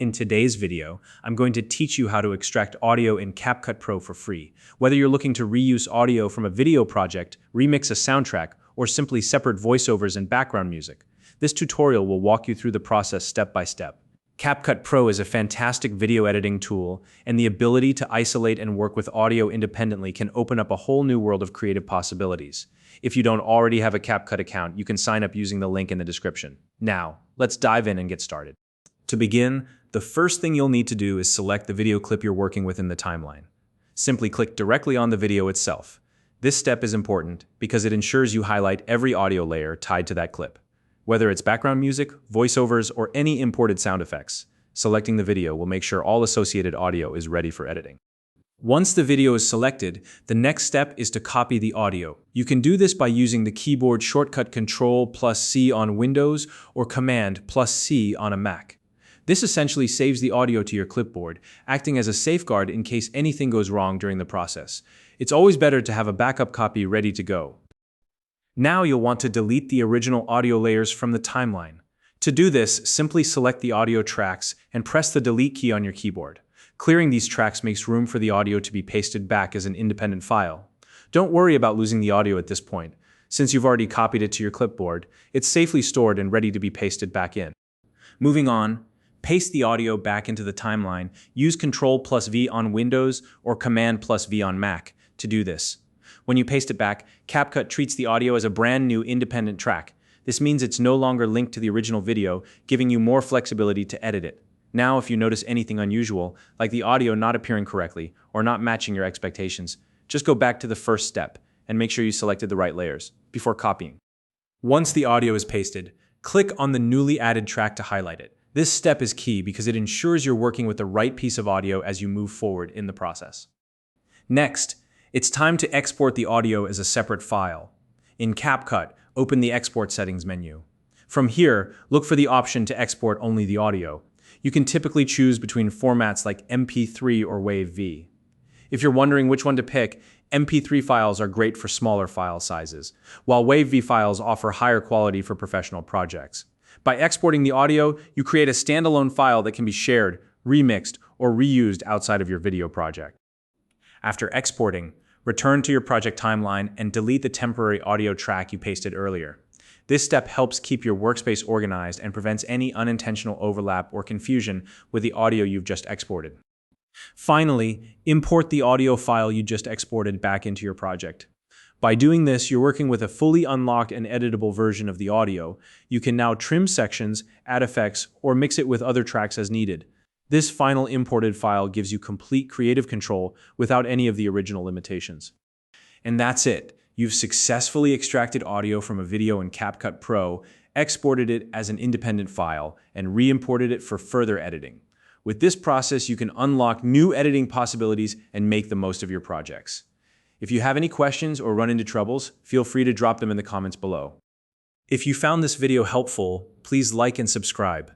In today's video, I'm going to teach you how to extract audio in CapCut Pro for free. Whether you're looking to reuse audio from a video project, remix a soundtrack, or simply separate voiceovers and background music, this tutorial will walk you through the process step by step. CapCut Pro is a fantastic video editing tool, and the ability to isolate and work with audio independently can open up a whole new world of creative possibilities. If you don't already have a CapCut account, you can sign up using the link in the description. Now, let's dive in and get started. To begin, the first thing you'll need to do is select the video clip you're working with in the timeline. Simply click directly on the video itself. This step is important because it ensures you highlight every audio layer tied to that clip. Whether it's background music, voiceovers, or any imported sound effects, selecting the video will make sure all associated audio is ready for editing. Once the video is selected, the next step is to copy the audio. You can do this by using the keyboard shortcut Ctrl+C on Windows or Command+C on a Mac. This essentially saves the audio to your clipboard, acting as a safeguard in case anything goes wrong during the process. It's always better to have a backup copy ready to go. Now you'll want to delete the original audio layers from the timeline. To do this, simply select the audio tracks and press the delete key on your keyboard. Clearing these tracks makes room for the audio to be pasted back as an independent file. Don't worry about losing the audio at this point. Since you've already copied it to your clipboard, it's safely stored and ready to be pasted back in. Moving on, paste the audio back into the timeline. Use Ctrl+V on Windows or Command+V on Mac to do this. When you paste it back, CapCut treats the audio as a brand new independent track. This means it's no longer linked to the original video, giving you more flexibility to edit it. Now, if you notice anything unusual, like the audio not appearing correctly or not matching your expectations, just go back to the first step and make sure you selected the right layers before copying. Once the audio is pasted, click on the newly added track to highlight it. This step is key because it ensures you're working with the right piece of audio as you move forward in the process. Next, it's time to export the audio as a separate file. In CapCut, open the Export Settings menu. From here, look for the option to export only the audio. You can typically choose between formats like MP3 or WAV. If you're wondering which one to pick, MP3 files are great for smaller file sizes, while WAV files offer higher quality for professional projects. By exporting the audio, you create a standalone file that can be shared, remixed, or reused outside of your video project. After exporting, return to your project timeline and delete the temporary audio track you pasted earlier. This step helps keep your workspace organized and prevents any unintentional overlap or confusion with the audio you've just exported. Finally, import the audio file you just exported back into your project. By doing this, you're working with a fully unlocked and editable version of the audio. You can now trim sections, add effects, or mix it with other tracks as needed. This final imported file gives you complete creative control without any of the original limitations. And that's it. You've successfully extracted audio from a video in CapCut Pro, exported it as an independent file, and re-imported it for further editing. With this process, you can unlock new editing possibilities and make the most of your projects. If you have any questions or run into troubles, feel free to drop them in the comments below. If you found this video helpful, please like and subscribe.